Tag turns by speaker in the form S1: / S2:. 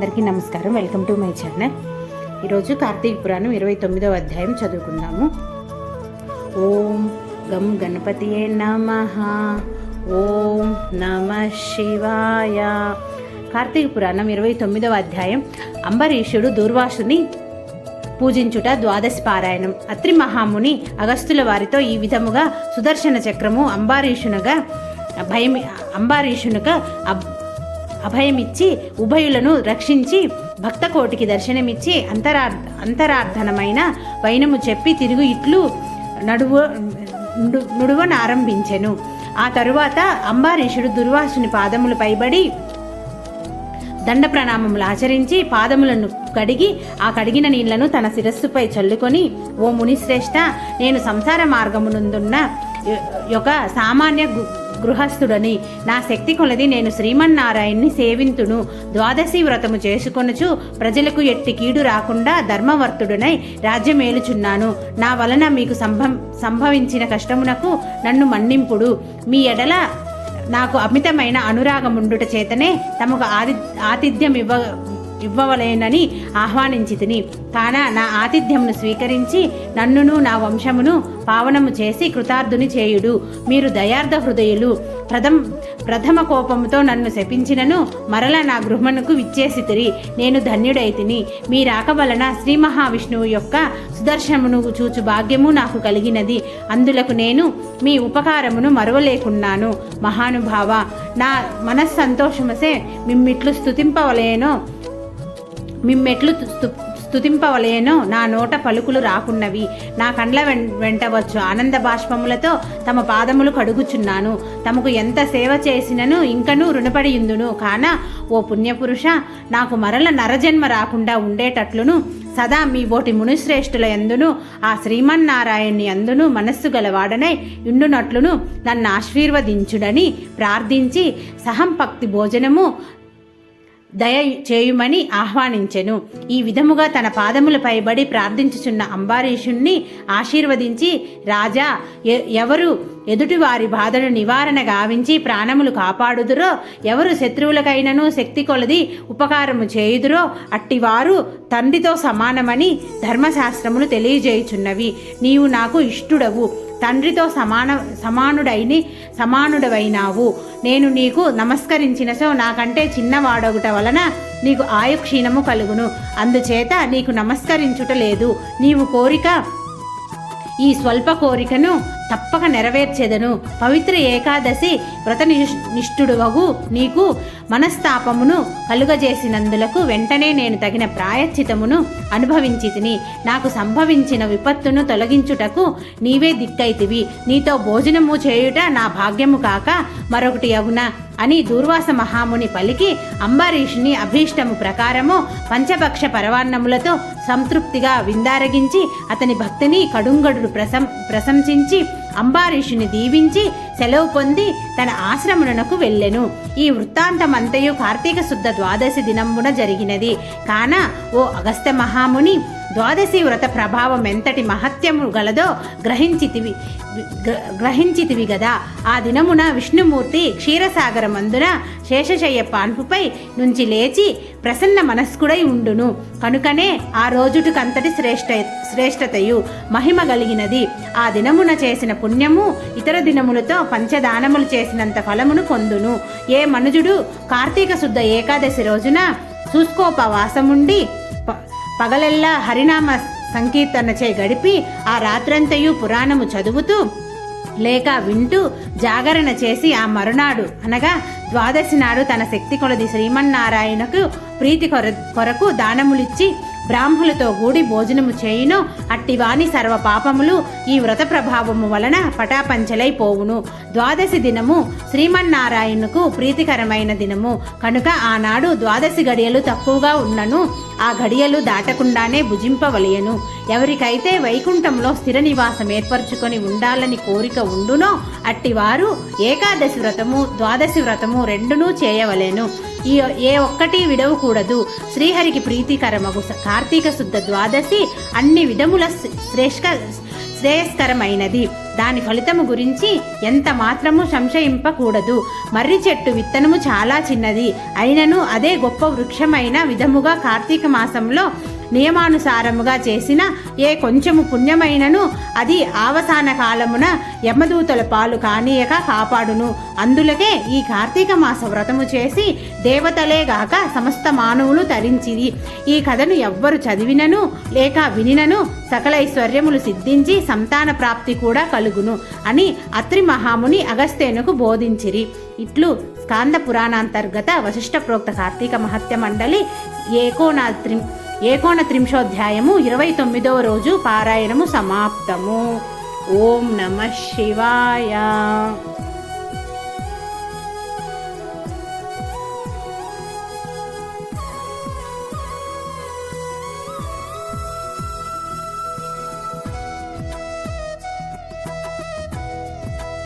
S1: అందరికీ నమస్కారం. Welcome to my channel. ఈరోజు కార్తీక పురాణం 29వ అధ్యాయం చదువుకుందాము. ఓం గం గణపతియే నమః. ఓం నమః శివాయ. కార్తీక పురాణం 29వ అధ్యాయం. అంబరీషుడు దూర్వాసుని పూజించుట ద్వాదశి పారాయణం. అత్రి మహాముని అగస్త్యుల వారితో ఈ విధముగా సుదర్శన చక్రము అంబరీషునిగా అభయమిచ్చి ఉభయులను రక్షించి భక్తకోటికి దర్శనమిచ్చి అంతరార్థనమైన వైనము చెప్పి తిరుగు ఇట్లు నుడువనారంభించెను. ఆ తరువాత అంబరీషుడు దుర్వాసుని పాదములు పైబడి దండ ప్రణామములు ఆచరించి పాదములను కడిగి ఆ కడిగిన నీళ్లను తన శిరస్సుపై చల్లుకొని, ఓ మునిశ్రేష్ఠ, నేను సంసార మార్గమునందున్న ఒక సామాన్య గృహస్థుడని, నా శక్తి కొలది నేను శ్రీమన్నారాయణ్ణి సేవింతును. ద్వాదశి వ్రతము చేసుకొనుచు ప్రజలకు ఎట్టి కీడు రాకుండా ధర్మవర్తుడనై రాజ్యమేలుచున్నాను. నా వలన మీకు సంభవించిన కష్టమునకు నన్ను మన్నింపుడు. మీ ఎడల నాకు అమితమైన అనురాగముండుట చేతనే తమకు ఆతిథ్యం ఇవ్వవలేనని ఆహ్వానించి తిని, కాన నా ఆతిథ్యమును స్వీకరించి నన్నును నా వంశమును పావనము చేసి కృతార్థుని చేయుడు. మీరు దయార్థ హృదయులు. ప్రథమ కోపముతో నన్ను శపించినను మరల నా గృహమునకు విచ్చేసితిరి. నేను ధన్యుడైతిని. మీ రాక వలన శ్రీ మహావిష్ణువు యొక్క సుదర్శనమును చూచు భాగ్యము నాకు కలిగినది. అందులకు నేను మీ ఉపకారమును మరువలేకున్నాను. మహానుభావ, నా మనస్సంతోషమసే మిమ్మెట్లు స్తుతింపవలేనో నా నోట పలుకులు రాకున్నవి. నా కండ్ల వెంటవచ్చు ఆనంద బాష్పములతో తమ పాదములు కడుగుచున్నాను. తమకు ఎంత సేవ చేసినను ఇంకనూ రుణపడియుందును. కాన ఓ పుణ్యపురుష, నాకు మరల నరజన్మ రాకుండా ఉండేటట్లును సదా మీ బోటి మునిశ్రేష్ఠుల యందును ఆ శ్రీమన్నారాయణ్ణి యందును మనస్సు గలవాడనై ఉండునట్లును నన్ను ఆశీర్వదించుడని ప్రార్థించి సహంపక్తి భోజనము దయ చేయుమని ఆహ్వానించెను. ఈ విధముగా తన పాదముల పైబడి ప్రార్థించుచున్న అంబరీషుణ్ణి ఆశీర్వదించి, రాజా, ఎవరు ఎదుటి వారి బాధను నివారణ గావించి ప్రాణములు కాపాడుదురో, ఎవరు శత్రువులకైనను శక్తి కొలది ఉపకారము చేయుదురో అట్టివారు తండ్రితో సమానమని ధర్మశాస్త్రములు తెలియజేయుచున్నవి. నీవు నాకు ఇష్టుడవు. తండ్రితో సమానుడవైనావు. నేను నీకు నమస్కరించినసో నాకంటే చిన్నవాడొగుట వలన నీకు ఆయుక్షీణము కలుగును. అందుచేత నీకు నమస్కరించుట లేదు. నీవు ఈ స్వల్ప కోరికను తప్పక నెరవేర్చెదను. పవిత్ర ఏకాదశి వ్రతనిష్ఠుడువగు నీకు మనస్తాపమును కలుగజేసినందులకు వెంటనే నేను తగిన ప్రాయశ్చితమును అనుభవించి తిని, నాకు సంభవించిన విపత్తును తొలగించుటకు నీవే దిక్కైతివి. నీతో భోజనము చేయుట నా భాగ్యము కాక మరొకటి అగునా అని దూర్వాస మహాముని పలికి అంబరీషుని అభీష్టము ప్రకారము పంచభక్ష పరవాన్నములతో సంతృప్తిగా విందారగించి అతని భక్తిని కడుంగడు ప్రశంసించి అంబరీషుని దీవించి సెలవు పొంది తన ఆశ్రమునకు వెళ్ళెను. ఈ వృత్తాంతమంతయు కార్తీక శుద్ధ ద్వాదశి దినంబున జరిగినది. కాన ఓ అగస్త్య మహాముని, ద్వాదశి వ్రత ప్రభావం ఎంతటి మహత్యము గలదో గ్రహించితివి గదా. ఆ దినమున విష్ణుమూర్తి క్షీరసాగరమందున శేషశయ్య పాన్పుపై నుంచి లేచి ప్రసన్న మనస్కుడై ఉండును. కనుకనే ఆ రోజుటికంతటి శ్రేష్టతయు మహిమ కలిగినది. ఆ దినమున చేసిన పుణ్యము ఇతర దినములతో పంచదానములు చేసినంత ఫలమును పొందును. ఏ మనుజుడు కార్తీక శుద్ధ ఏకాదశి రోజున శుష్కోపవాసముండి పగలెల్లా హరినామ సంకీర్తనచే గడిపి ఆ రాత్రంతయు పురాణము చదువుతూ లేక వింటూ జాగరణ చేసి ఆ మరునాడు అనగా ద్వాదశి నాడు తన శక్తి కొలది శ్రీమన్నారాయణకు ప్రీతి కొరకు దానములిచ్చి బ్రాహ్మణులతో కూడి భోజనము చేయును. అట్టివాని సర్వ పాపములు ఈ వ్రత ప్రభావము వలన పటాపంచలైపోవును. ద్వాదశి దినము శ్రీమన్నారాయణకు ప్రీతికరమైన దినము కనుక ఆనాడు ద్వాదశి గడియలు తక్కువగా ఉన్నను ఆ గడియలు దాటకుండానే భుజింపవలయను. ఎవరికైతే వైకుంఠంలో స్థిర నివాసం ఏర్పరచుకొని ఉండాలని కోరిక ఉండునో అట్టివారు ఏకాదశి వ్రతము ద్వాదశి వ్రతము రెండునూ చేయవలెను. ఏ ఒక్కటి విడవకూడదు. శ్రీహరికి ప్రీతికరమగు కార్తీక శుద్ధ ద్వాదశి అన్ని విధముల శ్రేయస్కరమైనది. దాని ఫలితము గురించి ఎంత మాత్రము సంశయింపకూడదు. మర్రి చెట్టు విత్తనము చాలా చిన్నది అయినను అదే గొప్ప వృక్షమైన విధముగా కార్తీక మాసంలో నియమానుసారముగా చేసిన ఏ కొంచెము పుణ్యమైనను అది ఆవసాన కాలమున యమదూతల పాలు కానీయక కాపాడును. అందులకే ఈ కార్తీక మాస వ్రతము చేసి దేవతలేగాక సమస్త మానవులు తరించిరి. ఈ కథను ఎవ్వరు చదివినను లేక వినినను సకల ఐశ్వర్యములు సిద్ధించి సంతాన ప్రాప్తి కూడా కలుగును అని అత్రి మహాముని అగస్త్యేనుకు బోధించిరి. ఇట్లు స్కాంద పురాణాంతర్గత వశిష్ఠ ప్రోక్త కార్తీక మహత్య మండలి ఏకోనత్రింశోధ్యాయము 29వ రోజు పారాయణము సమాప్తము. ఓం నమః శివాయ.